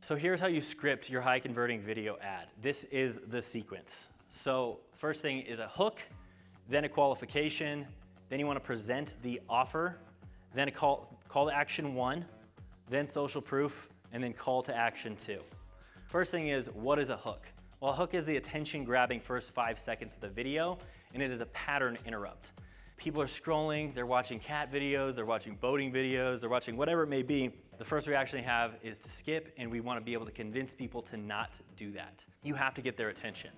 So here's how you script your high converting video ad. This is the sequence. So first thing is a hook, then a qualification, then you want to present the offer, then a call to action 1, then social proof, and then call to action 2. First thing is, what is a hook? Well, a hook is the attention grabbing first 5 seconds of the video, and it is a pattern interrupt. People are scrolling, they're watching cat videos, they're watching boating videos, they're watching whatever it may be. The first reaction they have is to skip, and we want to be able to convince people to not do that. You have to get their attention.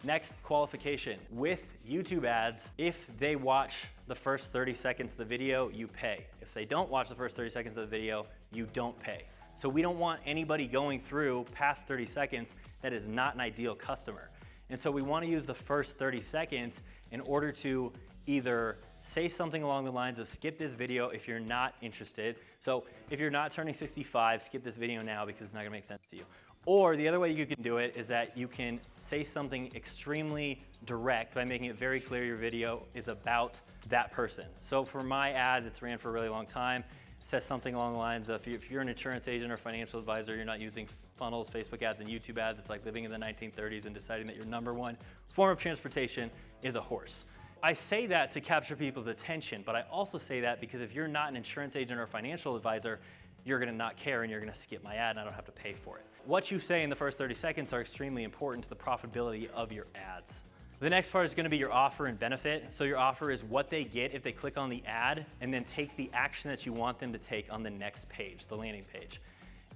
Next, qualification. With YouTube ads, if they watch the first 30 seconds of the video, you pay. If they don't watch the first 30 seconds of the video, you don't pay. So we don't want anybody going through past 30 seconds that is not an ideal customer. And so we want to use the first 30 seconds in order to either say something along the lines of skip this video if you're not interested. So if you're not turning 65, skip this video now because it's not gonna make sense to you. Or the other way you can do it is that you can say something extremely direct by making it very clear your video is about that person. So for my ad that's ran for a really long time, it says something along the lines of if you're an insurance agent or financial advisor, you're not using funnels, Facebook ads, and YouTube ads. It's like living in the 1930s and deciding that your #1 form of transportation is a horse. I say that to capture people's attention, but I also say that because if you're not an insurance agent or financial advisor, you're gonna not care and you're gonna skip my ad and I don't have to pay for it. What you say in the first 30 seconds are extremely important to the profitability of your ads. The next part is gonna be your offer and benefit. So your offer is what they get if they click on the ad and then take the action that you want them to take on the next page, the landing page.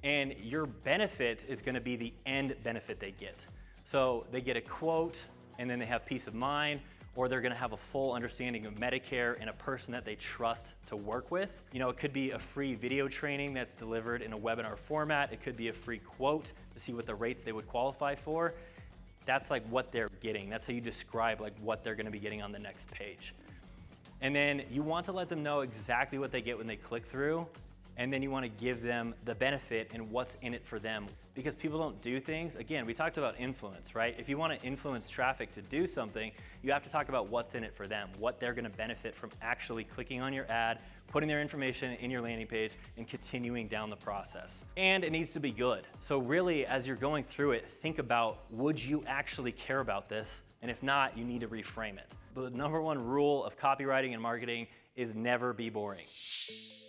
And your benefit is gonna be the end benefit they get. So they get a quote and then they have peace of mind, or they're gonna have a full understanding of Medicare and a person that they trust to work with. You know, it could be a free video training that's delivered in a webinar format. It could be a free quote to see what the rates they would qualify for. That's like what they're getting. That's how you describe like what they're gonna be getting on the next page. And then you want to let them know exactly what they get when they click through, and then you want to give them the benefit and what's in it for them. Because people don't do things, again, we talked about influence, right? If you want to influence traffic to do something, you have to talk about what's in it for them, what they're going to benefit from actually clicking on your ad, putting their information in your landing page, and continuing down the process. And it needs to be good. So really, as you're going through it, think about, would you actually care about this? And if not, you need to reframe it. The #1 rule of copywriting and marketing is never be boring.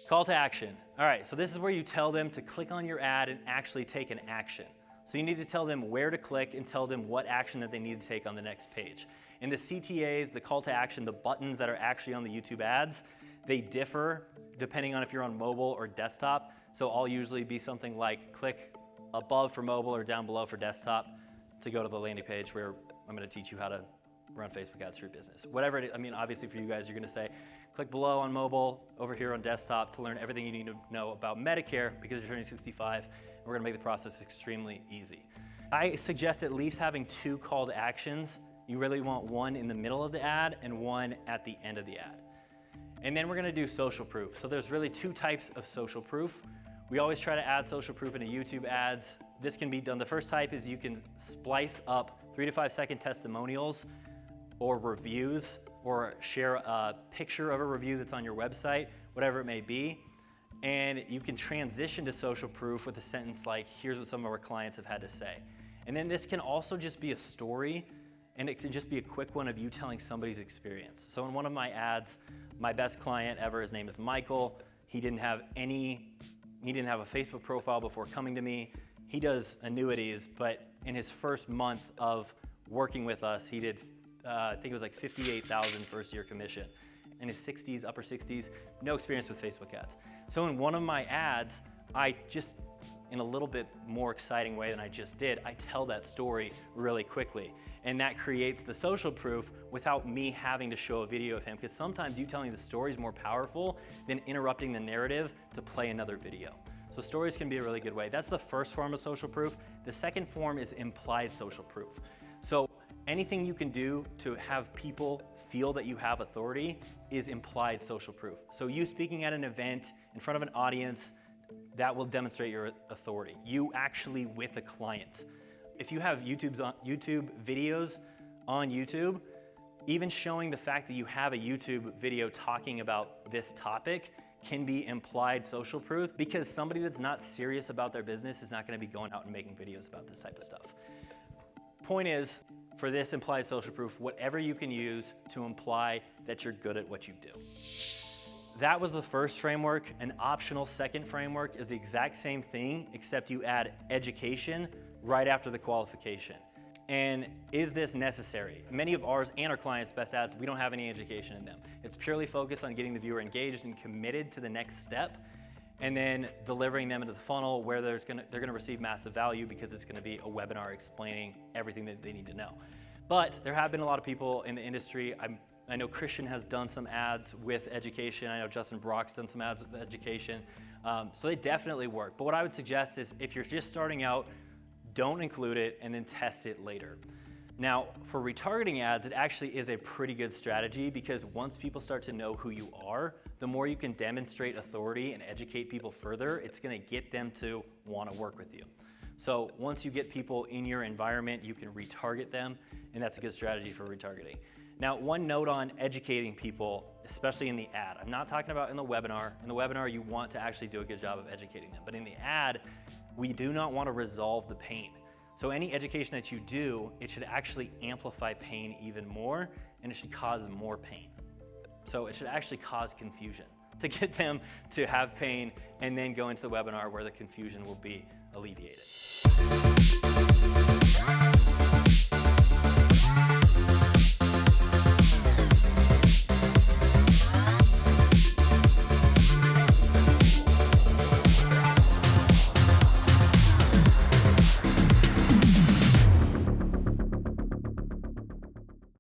Call to action. All right, so this is where you tell them to click on your ad and actually take an action. So you need to tell them where to click and tell them what action that they need to take on the next page. And the CTAs, the call to action, the buttons that are actually on the YouTube ads, they differ depending on if you're on mobile or desktop. So I'll usually be something like click above for mobile or down below for desktop to go to the landing page where I'm gonna teach you how to run Facebook ads for your business. Whatever it is, I mean, obviously for you guys, you're gonna say, click below on mobile, over here on desktop to learn everything you need to know about Medicare because you're turning 65. And we're gonna make the process extremely easy. I suggest at least having 2 call to actions. You really want one in the middle of the ad and one at the end of the ad. And then we're gonna do social proof. So there's really 2 types of social proof. We always try to add social proof into YouTube ads. This can be done. The first type is you can splice up 3 to 5 second testimonials or reviews, or share a picture of a review that's on your website, whatever it may be. And you can transition to social proof with a sentence like, here's what some of our clients have had to say. And then this can also just be a story, and it can just be a quick one of you telling somebody's experience. So in one of my ads, my best client ever, his name is Michael. He didn't have a Facebook profile before coming to me. He does annuities, but in his first month of working with us, he did I think it was like 58,000 first year commission. In his 60s, upper 60s, no experience with Facebook ads. So in one of my ads, I just, in a little bit more exciting way than I just did, I tell that story really quickly. And that creates the social proof without me having to show a video of him, because sometimes you telling the story is more powerful than interrupting the narrative to play another video. So stories can be a really good way. That's the first form of social proof. The second form is implied social proof. So anything you can do to have people feel that you have authority is implied social proof. So you speaking at an event in front of an audience, that will demonstrate your authority. You actually with a client. If you have YouTube videos on YouTube, even showing the fact that you have a YouTube video talking about this topic can be implied social proof, because somebody that's not serious about their business is not going to be going out and making videos about this type of stuff. Point is, for this implied social proof, whatever you can use to imply that you're good at what you do. That was the first framework. An optional second framework is the exact same thing, except you add education right after the qualification. And is this necessary? Many of ours and our clients' best ads, we don't have any education in them. It's purely focused on getting the viewer engaged and committed to the next step, and then delivering them into the funnel where they're gonna receive massive value, because it's gonna be a webinar explaining everything that they need to know. But there have been a lot of people in the industry. I know Christian has done some ads with education. I know Justin Brock's done some ads with education. So they definitely work. But what I would suggest is, if you're just starting out, don't include it and then test it later. Now, for retargeting ads, it actually is a pretty good strategy, because once people start to know who you are, the more you can demonstrate authority and educate people further, it's gonna get them to wanna work with you. So once you get people in your environment, you can retarget them, and that's a good strategy for retargeting. Now, one note on educating people, especially in the ad. I'm not talking about in the webinar. In the webinar, you want to actually do a good job of educating them. But in the ad, we do not want to resolve the pain. So any education that you do, it should actually amplify pain even more, and it should cause more pain. So it should actually cause confusion to get them to have pain and then go into the webinar where the confusion will be alleviated.